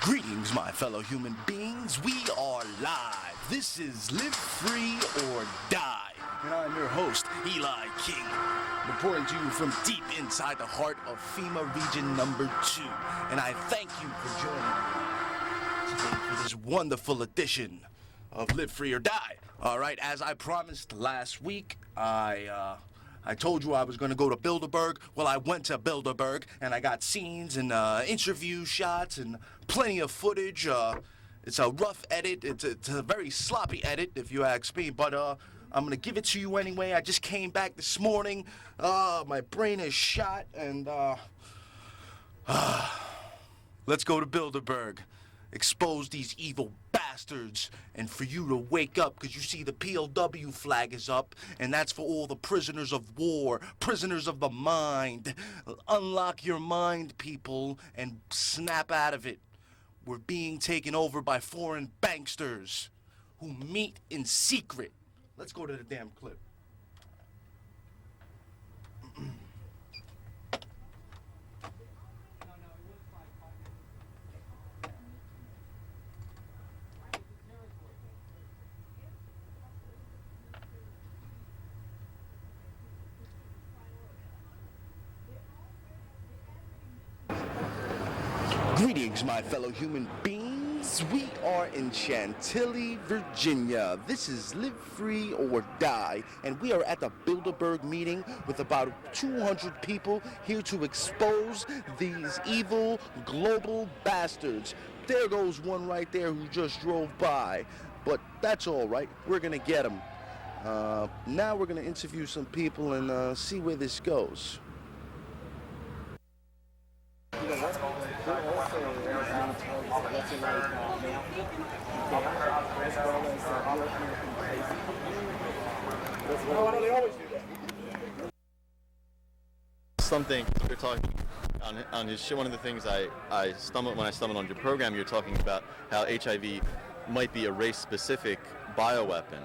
Greetings, my fellow human beings. We are live. This is Live Free or Die. And I'm your host, Eli King, reporting to you from deep inside the heart of FEMA Region Number 2. And I thank you for joining me today for this wonderful edition of Live Free or Die. All right, as I promised last week, I told you I was going to go to Bilderberg. Well, I went to Bilderberg, and I got scenes and interview shots and plenty of footage. It's a rough edit. It's a very sloppy edit, if you ask me, but I'm going to give it to you anyway. I just came back this morning. My brain is shot, and let's go to Bilderberg. Expose these evil bastards, and for you to wake up, because you see the POW flag is up, and that's for all the prisoners of war, prisoners of the mind. Unlock your mind, people, and snap out of it. We're being taken over by foreign banksters who meet in secret. Let's go to the damn clip. Greetings, my fellow human beings. We are in Chantilly, Virginia. This is Live Free or Die, and we are at the Bilderberg meeting with about 200 people here to expose these evil global bastards. There goes one right there who just drove by, but that's all right. We're going to get him. Now we're going to interview some people and see where this goes. Something you're talking on his show. One of the things I stumbled on your program, you're talking about how HIV might be a race-specific bioweapon,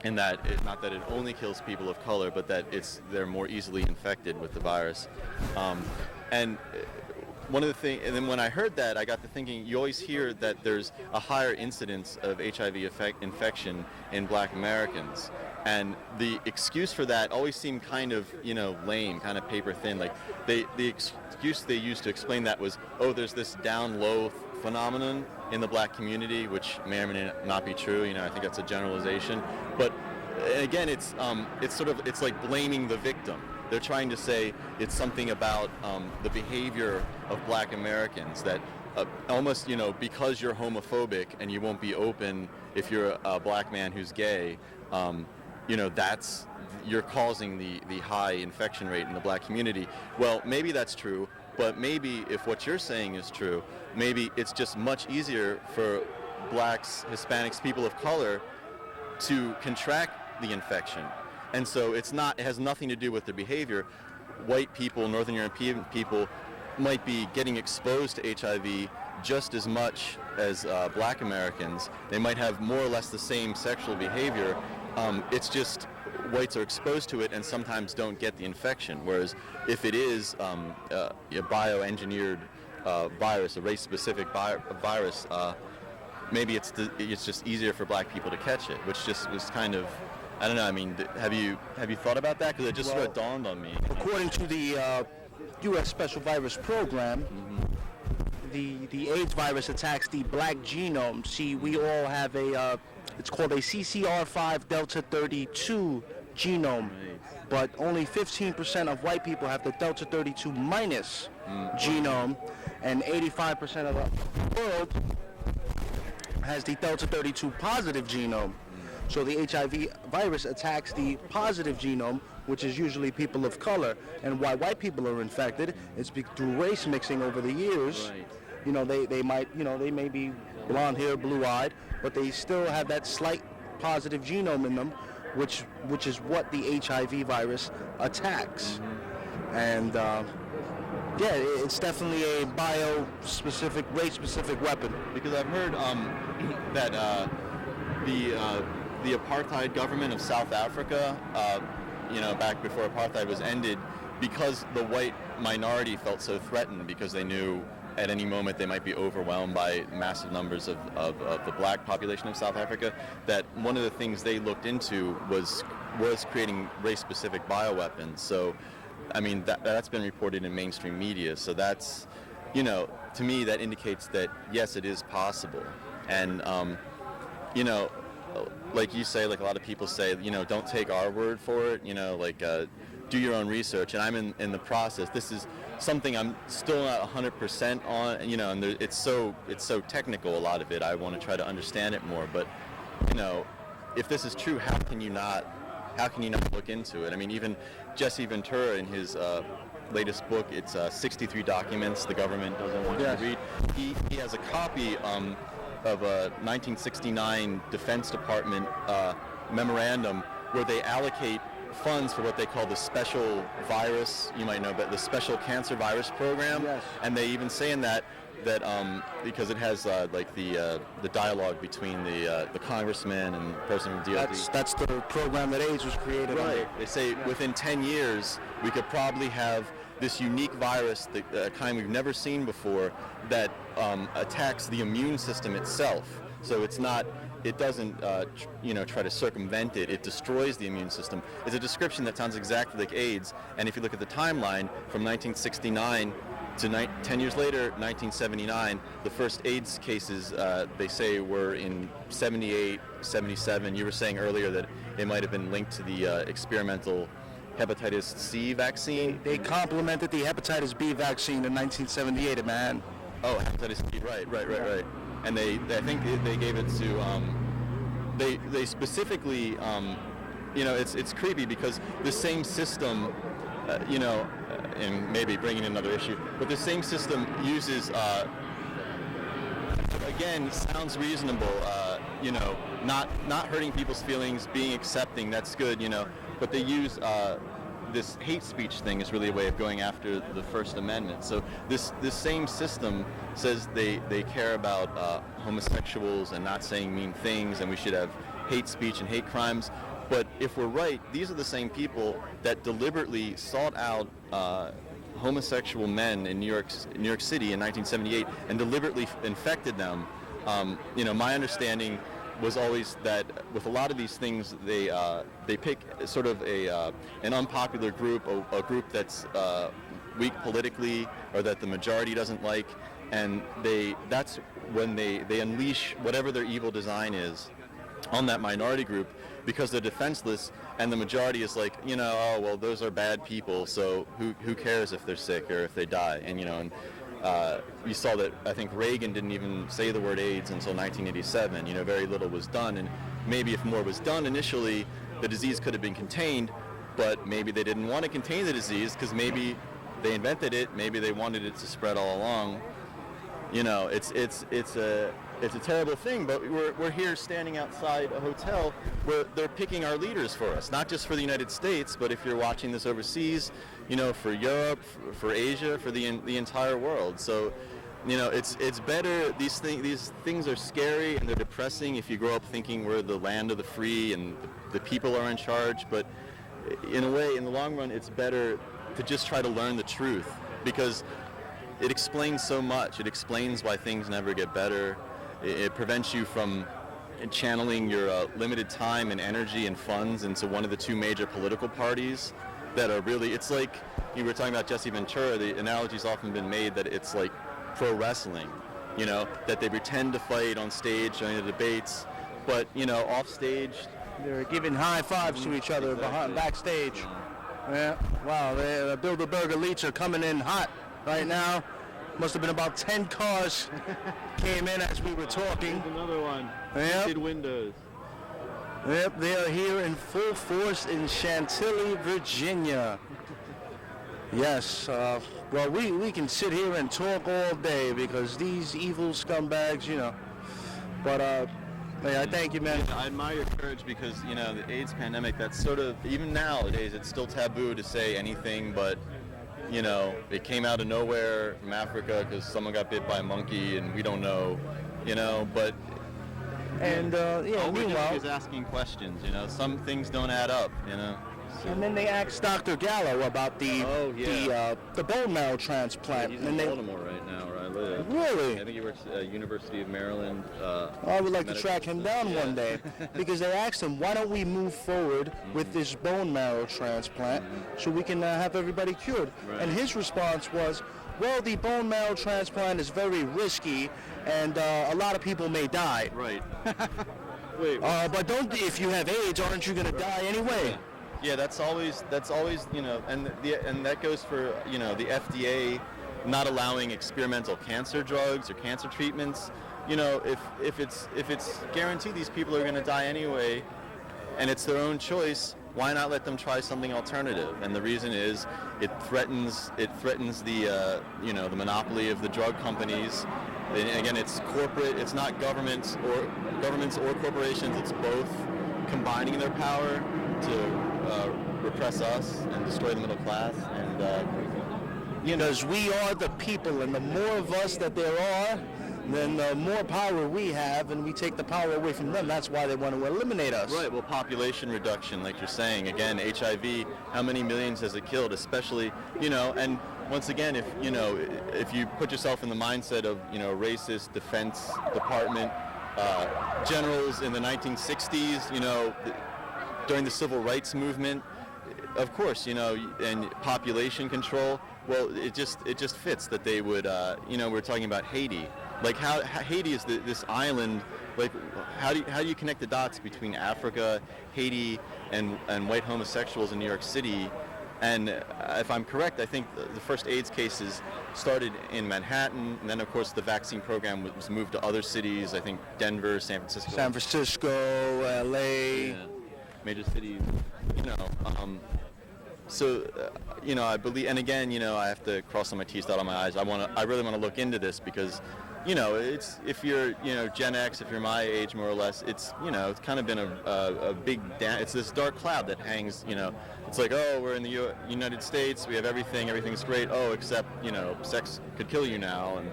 and that not that it only kills people of color, but that they're more easily infected with the virus. And one of the things, and then when I heard that, I got to thinking, you always hear that there's a higher incidence of HIV infection in Black Americans. And the excuse for that always seemed kind of, lame, kind of paper thin. Like, the excuse they used to explain that was, there's this down low phenomenon in the Black community, which may or may not be true. I think that's a generalization. But again, it's like blaming the victim. They're trying to say it's something about the behavior of Black Americans that almost, because you're homophobic and you won't be open if you're a Black man who's gay, you're causing the high infection rate in the Black community. Well, maybe that's true, but maybe if what you're saying is true, maybe it's just much easier for Blacks, Hispanics, people of color to contract the infection. And so it has nothing to do with their behavior. White people, Northern European people, might be getting exposed to HIV just as much as Black Americans. They might have more or less the same sexual behavior. It's just whites are exposed to it and sometimes don't get the infection. Whereas if it is a bioengineered virus, a race-specific virus, maybe it's just easier for Black people to catch it, which just was kind of, I don't know. I mean, have you thought about that? Because it just sort of dawned on me. According to the U.S. Special Virus Program, the AIDS virus attacks the Black genome. See, we all have it's called a CCR5 Delta 32 genome, but only 15% of white people have the Delta 32 minus genome, and 85% of the world has the Delta 32 positive genome. So the HIV virus attacks the positive genome, which is usually people of color. And why white people are infected is through race mixing over the years. Right. They may be blonde hair, blue-eyed, but they still have that slight positive genome in them, which is what the HIV virus attacks. Mm-hmm. And it's definitely a bio-specific, race-specific weapon. Because I've heard that the apartheid government of South Africa, back before apartheid was ended, because the white minority felt so threatened because they knew at any moment they might be overwhelmed by massive numbers of the black population of South Africa, that one of the things they looked into was creating race-specific bioweapons. So, I mean, that's been reported in mainstream media. So that's, you know, to me that indicates that, yes, it is possible. And, you know, like you say, like a lot of people say, you know, don't take our word for it, you know, like do your own research. And I'm in the process. This is something I'm still not 100% on, you know, and it's so technical, a lot of it. I want to try to understand it more. But, you know, if this is true, how can you not look into it? I mean, even Jesse Ventura in his latest book, it's 63 documents the government doesn't want you to read. He has a copy of a 1969 Defense Department memorandum where they allocate funds for what they call the special virus, you might know, but the special cancer virus program. Yes. And they even say in that because it has like the dialogue between the congressman and the person from DOD. That's the program that AIDS was created Right. under. They say within 10 years we could probably have this unique virus, the kind we've never seen before, that attacks the immune system itself. So it doesn't try to circumvent it. It destroys the immune system. It's a description that sounds exactly like AIDS. And if you look at the timeline from 1969 to 10 years later, 1979, the first AIDS cases, they say, were in 78, 77. You were saying earlier that it might have been linked to the experimental hepatitis C vaccine. They complemented the hepatitis B vaccine in 1978, man. Oh, hepatitis B, right. And I think they gave it to, they specifically, it's creepy because the same system, and maybe bringing in another issue, but the same system uses, again, sounds reasonable, not hurting people's feelings, being accepting, that's good, but they use this hate speech thing is really a way of going after the First Amendment. So this same system says they care about homosexuals and not saying mean things, and we should have hate speech and hate crimes. But if we're right, these are the same people that deliberately sought out homosexual men in New York City in 1978 and deliberately infected them. My understanding was always that with a lot of these things, they pick sort of an unpopular group, a group that's weak politically or that the majority doesn't like, and that's when they unleash whatever their evil design is on that minority group, because they're defenseless, and the majority is like, oh, well, those are bad people, so who cares if they're sick or if they die, and you saw that I think Reagan didn't even say the word AIDS until 1987. Very little was done, and maybe if more was done initially, the disease could have been contained, but maybe they didn't want to contain the disease because maybe they invented it, maybe they wanted it to spread all along. It's a terrible thing, but we're here standing outside a hotel where they're picking our leaders for us, not just for the United States, but if you're watching this overseas, for Europe, for Asia, for the entire world. So, it's better. These things are scary and they're depressing if you grow up thinking we're the land of the free and the people are in charge. But in a way, in the long run, it's better to just try to learn the truth, because it explains so much. It explains why things never get better. It prevents you from channeling your limited time and energy and funds into one of the two major political parties that are really, it's like, you were talking about Jesse Ventura, the analogy's often been made that it's like pro wrestling, that they pretend to fight on stage during the debates, but, off stage. They're giving high fives to each other backstage. Yeah, wow, the Bilderberg elites are coming in hot right now. Must have been about 10 cars came in as we were talking. There's another one. Yep. Tinted windows. Yep, they are here in full force in Chantilly, Virginia. Yes, well, we can sit here and talk all day because these evil scumbags, But, hey, I thank you, man. Yeah, I admire your courage because, the AIDS pandemic, that's sort of, even nowadays, it's still taboo to say anything but, it came out of nowhere from Africa because someone got bit by a monkey and we don't know, but... And, all we're doing meanwhile... is asking questions, some things don't add up, And then they asked Dr. Gallo about the bone marrow transplant. He's in Baltimore right now, where I live. Really? I think he works at University of Maryland. I would like to track him down one day, because they asked him, why don't we move forward with this bone marrow transplant so we can have everybody cured? Right. And his response was, well, the bone marrow transplant is very risky, and a lot of people may die. Right. Wait. But if you have AIDS, aren't you going to die anyway? Yeah, that's always and that goes for the FDA not allowing experimental cancer drugs or cancer treatments. If it's guaranteed these people are going to die anyway, and it's their own choice, why not let them try something alternative? And the reason is it threatens the the monopoly of the drug companies. And again, it's corporate. It's not governments or corporations. It's both combining their power to repress us and destroy the middle class. And because we are the people, and the more of us that there are, then the more power we have, and we take the power away from them. That's why they want to eliminate us. Right. Well, population reduction, like you're saying. Again, HIV. How many millions has it killed? Especially, and once again, if you put yourself in the mindset of racist Defense Department generals in the 1960s, during the Civil Rights Movement, of course, and population control. Well, it just fits that they would. We're talking about Haiti. Like how Haiti is this island. Like how do you connect the dots between Africa, Haiti, and white homosexuals in New York City? And if I'm correct, I think the first AIDS cases started in Manhattan, and then of course the vaccine program was moved to other cities. I think Denver, San Francisco, LA, major cities. I believe, and again, I have to cross on my T's, dot on my I's. I really want to look into this because, it's if you're, Gen X, if you're my age more or less, it's, it's kind of been a big, it's this dark cloud that hangs, it's like, oh, we're in the United States, we have everything's great, oh, except, sex could kill you now, and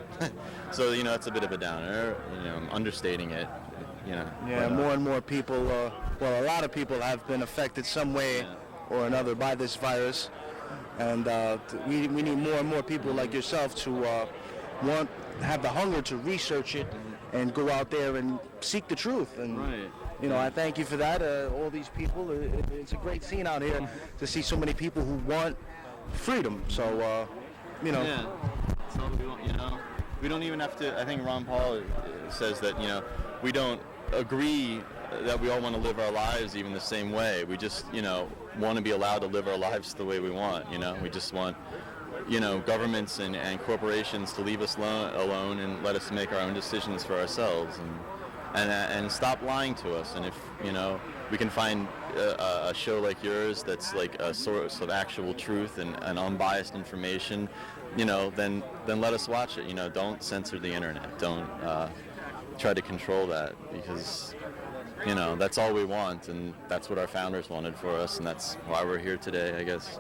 so, it's a bit of a downer, I'm understating it, Yeah, more and more people, a lot of people have been affected some way or another by this virus, and we need more and more people like yourself to have the hunger to research it and go out there and seek the truth. And I thank you for that. All these people, it's a great scene out here to see so many people who want freedom. So Yeah, that's all we want. We don't even have to. I think Ron Paul says that we don't agree that we all want to live our lives even the same way. We just, want to be allowed to live our lives the way we want, We just want, governments and corporations to leave us alone and let us make our own decisions for ourselves and stop lying to us. And if, we can find a show like yours that's like a source of actual truth and unbiased information, then let us watch it. Don't censor the internet. Don't try to control that, because that's all we want, and that's what our founders wanted for us, and that's why we're here today, I guess.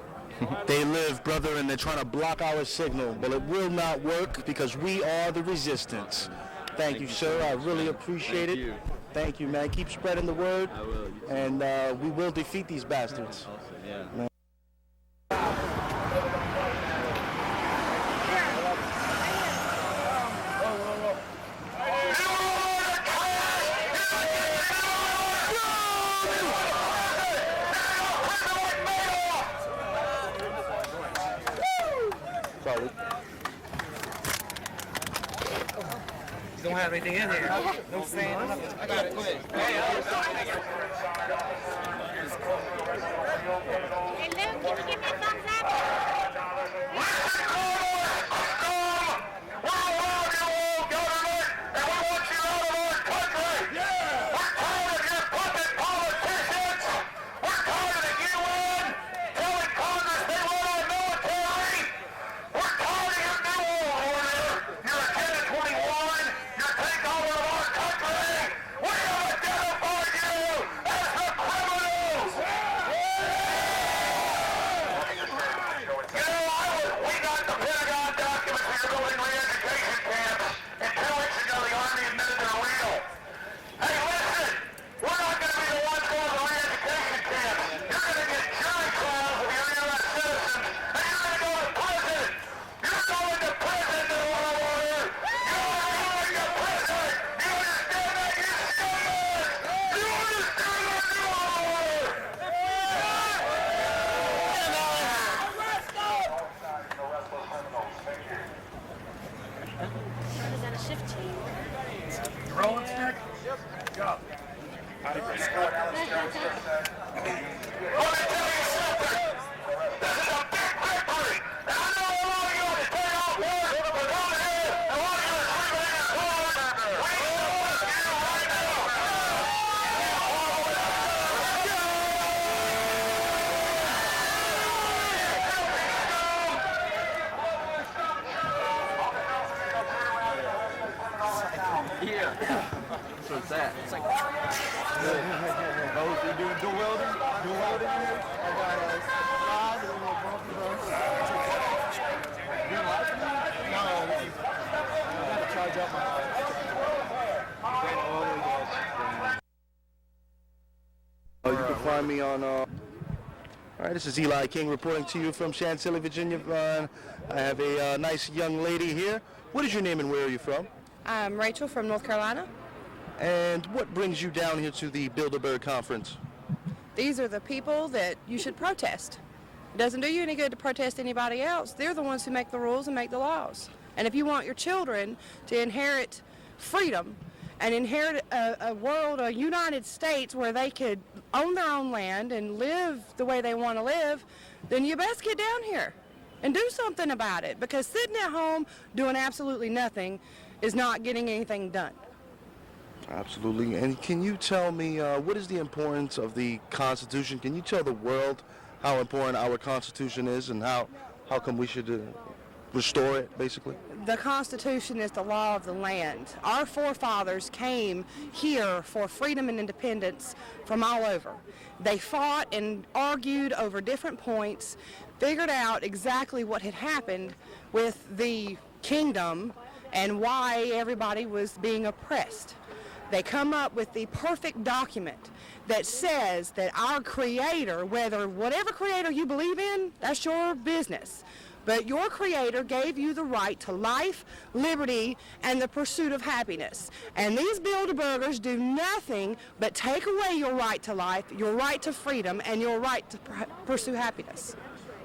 They live, brother, and they're trying to block our signal, but it will not work because we are the resistance. Thank you, sir. I really appreciate it. Thank you, man. Keep spreading the word. I will. And we will defeat these bastards. Awesome, yeah. You don't have anything in here. No saying nothing. I got it. Go ahead. Hello, can you give me a thumbs up? Yeah. So it's that. It's like, Oh, you do welding? Do welding here? I got a rod and a bump You like me? No, I gotta charge up my You can find me on. All right, this is Eli King reporting to you from Chantilly, Virginia. I have a nice young lady here. What is your name and where are you from? I'm Rachel from North Carolina. And what brings you down here to the Bilderberg conference? These are the people that you should protest. It doesn't do you any good to protest anybody else. They're the ones who make the rules and make the laws. And if you want your children to inherit freedom and inherit a world, a United States where they could own their own land and live the way they want to live, then you best get down here and do something about it, because sitting at home doing absolutely nothing is not getting anything done. Absolutely. And can you tell me what is the importance of the Constitution? Can you tell the world how important our Constitution is and how come we should restore it, basically? The Constitution is the law of the land. Our forefathers came here for freedom and independence from all over. They fought and argued over different points, figured out exactly what had happened with the kingdom and why everybody was being oppressed. They come up with the perfect document that says that our Creator, whatever Creator you believe in, that's your business. But your Creator gave you the right to life, liberty, and the pursuit of happiness. And these Bilderbergers do nothing but take away your right to life, your right to freedom, and your right to pursue happiness.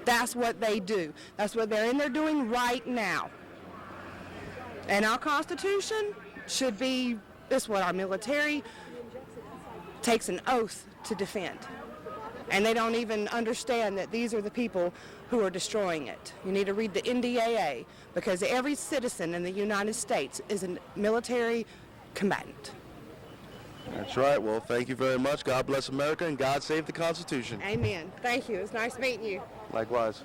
That's what they do. That's what they're in there doing right now. And our Constitution should be, this is what our military takes an oath to defend. And they don't even understand that these are the people who are destroying it. You need to read the NDAA, because every citizen in the United States is a military combatant. That's right. Well, thank you very much. God bless America and God save the Constitution. Amen. Thank you. It's nice meeting you. Likewise.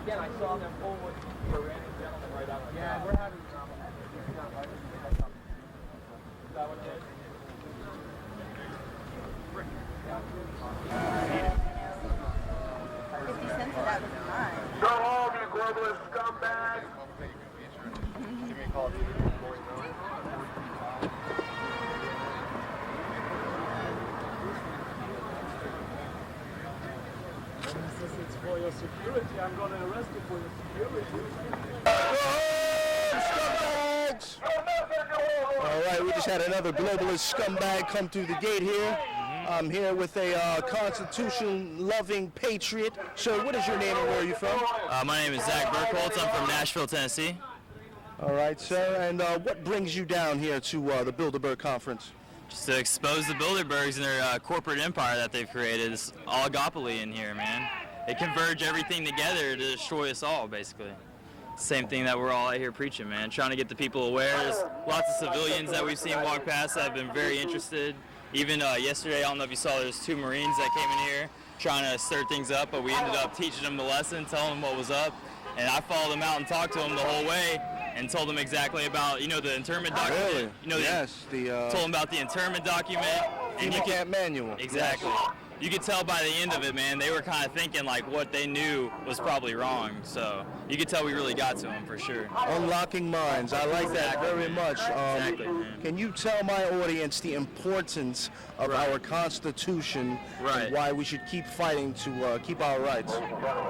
Again, I saw them forward. We're in, gentlemen, right out. Yeah, we're having. Is that what it is? 50 cents of that was mine. Go home, you globalist scumbag! Give me a call. It's for your security. I'm going to arrest you for your security. Scumbags! All right, we just had another globalist scumbag come through the gate here. I'm here with a Constitution-loving patriot. Sir, what is your name and where are you from? My name is Zach Burkholtz. I'm from Nashville, Tennessee. All right, sir. And what brings you down here to the Bilderberg Conference? Just to expose the Bilderbergs and their corporate empire that they've created. It's oligopoly in here, man. They converge everything together to destroy us all, basically. Same thing that we're all out here preaching, man. Trying to get the people aware. There's lots of civilians that we've seen walk past that have been very interested. Even yesterday, I don't know if you saw, there's 2 Marines that came in here trying to stir things up, but we ended up teaching them the lesson, telling them what was up. And I followed them out and talked to them the whole way and told them exactly about, the internment document. Really? Yes. The told them about the internment document. FEMA camp manual. Exactly. Yes. you could tell by the end of it, man, they were kind of thinking like what they knew was probably wrong. So you could tell we really got to them for sure. Unlocking minds. I like that very much. Exactly, man. Can you tell my audience the importance of our Constitution and why we should keep fighting to keep our rights?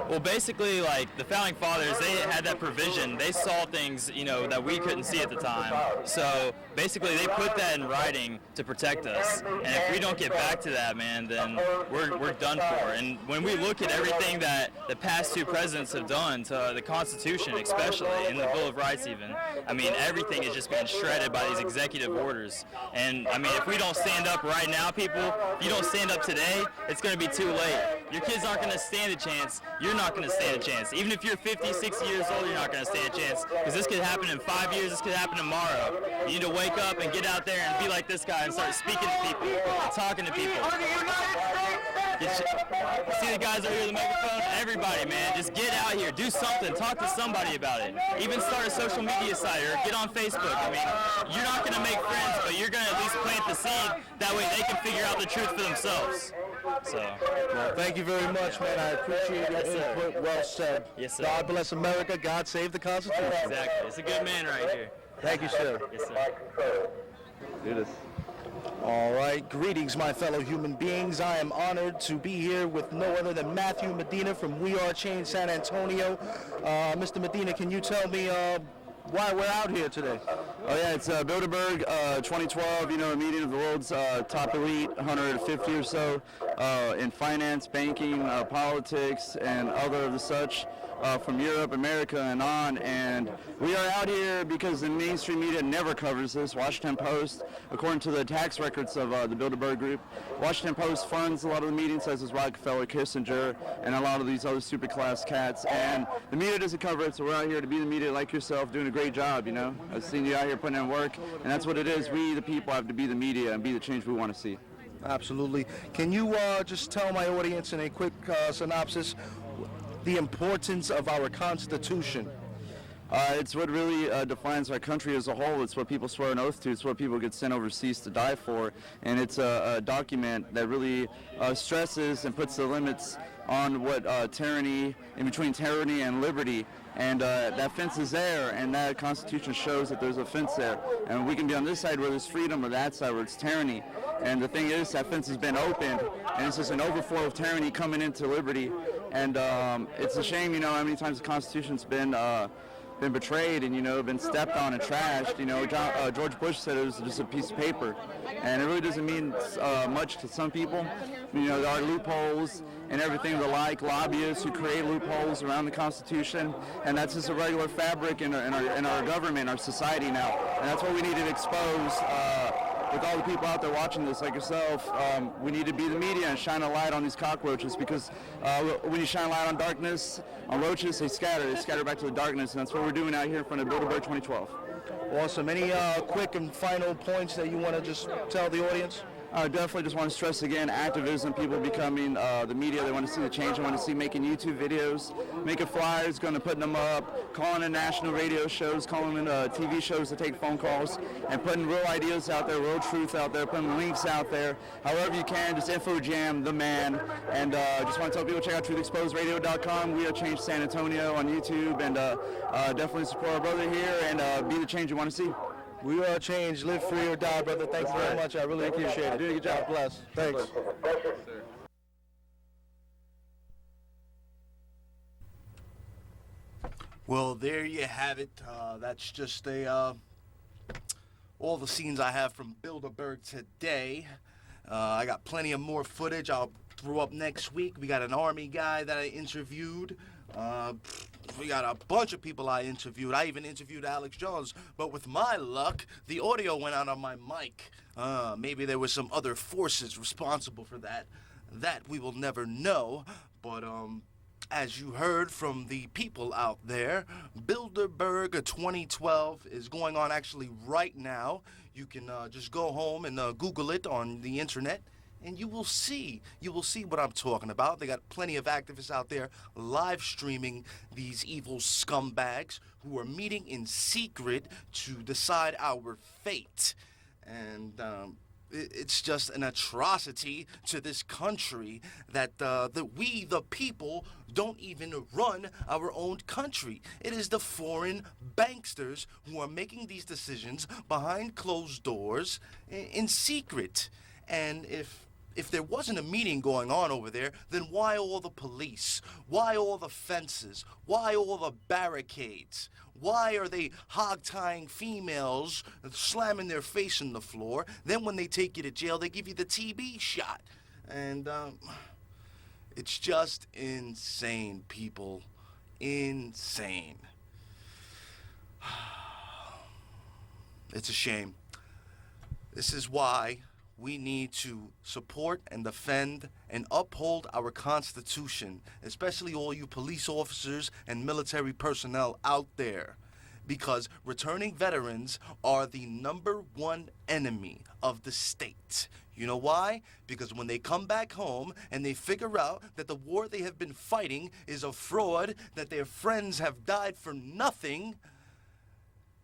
Well, basically, like the founding fathers, they had that provision. They saw things, you know, that we couldn't see at the time. So basically, they put that in writing to protect us. And if we don't get back to that, man, then we're done for. And when we look at everything that the past two presidents have done to the Constitution, especially, and the Bill of Rights even, I mean, everything is just being shredded by these executive orders. And I mean, if we don't stand up right now, people, if you don't stand up today, it's going to be too late. Your kids aren't going to stand a chance. You're not going to stand a chance. Even if you're 50, 60 years old, you're not going to stand a chance. Because this could happen in 5 years. This could happen tomorrow. You need to wake up and get out there and be like this guy and start speaking to people and talking to people. See the guys over here with the microphone? Everybody, man, just get out here. Do something. Talk to somebody about it. Even start a social media site or get on Facebook. I mean, you're not going to make friends, but you're going to at least plant the seed. That way they can figure out the truth for themselves. So, well, thank you very much, man. I appreciate your input. Well said. Yes, sir. God bless America. God save the Constitution. Exactly. It's a good man right here. Thank you, sir. Yes, sir. Do this. All right. Greetings, my fellow human beings. I am honored to be here with no other than Matthew Medina from We Are Change San Antonio. Mr. Medina, can you tell me why we're out here today? Oh yeah, it's Bilderberg 2012, you know, a meeting of the world's top elite, 150 or so, in finance, banking, politics, and other of the such, from Europe, America, and on. And we are out here because the mainstream media never covers this. Washington Post, according to the tax records of the Bilderberg Group, Washington Post funds a lot of the meetings, as is Rockefeller, Kissinger, and a lot of these other super class cats. And the media doesn't cover it, so we're out here to be the media like yourself, doing a great job, you know. I've seen you out here putting in work, and that's what it is. We, the people, have to be the media and be the change we want to see. Absolutely. Can you just tell my audience in a quick synopsis the importance of our Constitution? It's what really defines our country as a whole. It's what people swear an oath to. It's what people get sent overseas to die for. And it's a document that really stresses and puts the limits on what tyranny, in between tyranny and liberty. And that fence is there, and that Constitution shows that there's a fence there. And we can be on this side where there's freedom, or that side where it's tyranny. And the thing is, that fence has been opened, and it's just an overflow of tyranny coming into liberty. And it's a shame, you know, how many times the Constitution's been betrayed and, you know, been stepped on and trashed. You know, George Bush said it was just a piece of paper, and it really doesn't mean much to some people. You know, there are loopholes and everything the like, lobbyists who create loopholes around the Constitution, and that's just a regular fabric in our government, our society now, and that's what we need to expose. With all the people out there watching this, like yourself, we need to be the media and shine a light on these cockroaches, because when you shine a light on darkness, on roaches, they scatter back to the darkness, and that's what we're doing out here in front of Bilderberg 2012. Awesome. Any quick and final points that you want to just tell the audience? I definitely just want to stress again, activism, people becoming the media. They want to see the change. They want to see making YouTube videos, making flyers, going to putting them up, calling in national radio shows, calling in TV shows to take phone calls, and putting real ideas out there, real truth out there, putting links out there. However you can, just info jam the man. And just want to tell people, check out truthexposedradio.com. We are Change San Antonio on YouTube, and definitely support our brother here and be the change you want to see. We are Change, live free or die, brother. Thank you very much. I really appreciate it. Doing a good job. God bless. Thanks. Well, there you have it. That's just all the scenes I have from Bilderberg today. I got plenty of more footage I'll throw up next week. We got an Army guy that I interviewed. We got a bunch of people I interviewed. I even interviewed Alex Jones, but with my luck, the audio went out on my mic. Maybe there were some other forces responsible for that. That we will never know, but as you heard from the people out there, Bilderberg 2012 is going on actually right now. You can just go home and Google it on the internet, and you will see what I'm talking about. They got plenty of activists out there live streaming these evil scumbags who are meeting in secret to decide our fate. And It's just an atrocity to this country that we, the people, don't even run our own country. It is the foreign banksters who are making these decisions behind closed doors in secret. And if there wasn't a meeting going on over there, then why all the police? Why all the fences? Why all the barricades? Why are they hog-tying females, slamming their face in the floor? Then when they take you to jail, they give you the TB shot. And it's just insane, people. Insane. It's a shame. This is why we need to support and defend and uphold our Constitution, especially all you police officers and military personnel out there, because returning veterans are the #1 enemy of the state. You know why? Because when they come back home and they figure out that the war they have been fighting is a fraud, that their friends have died for nothing,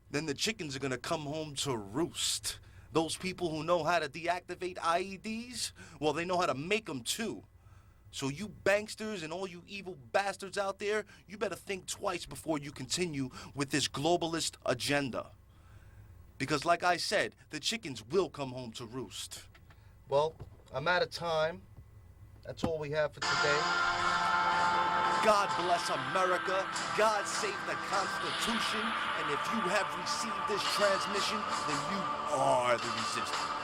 then the chickens are gonna come home to roost. Those people who know how to deactivate IEDs, well, they know how to make them too. So you banksters and all you evil bastards out there, you better think twice before you continue with this globalist agenda. Because like I said, the chickens will come home to roost. Well, I'm out of time. That's all we have for today. God bless America. God save the Constitution. And if you have received this transmission, then you are the resistance.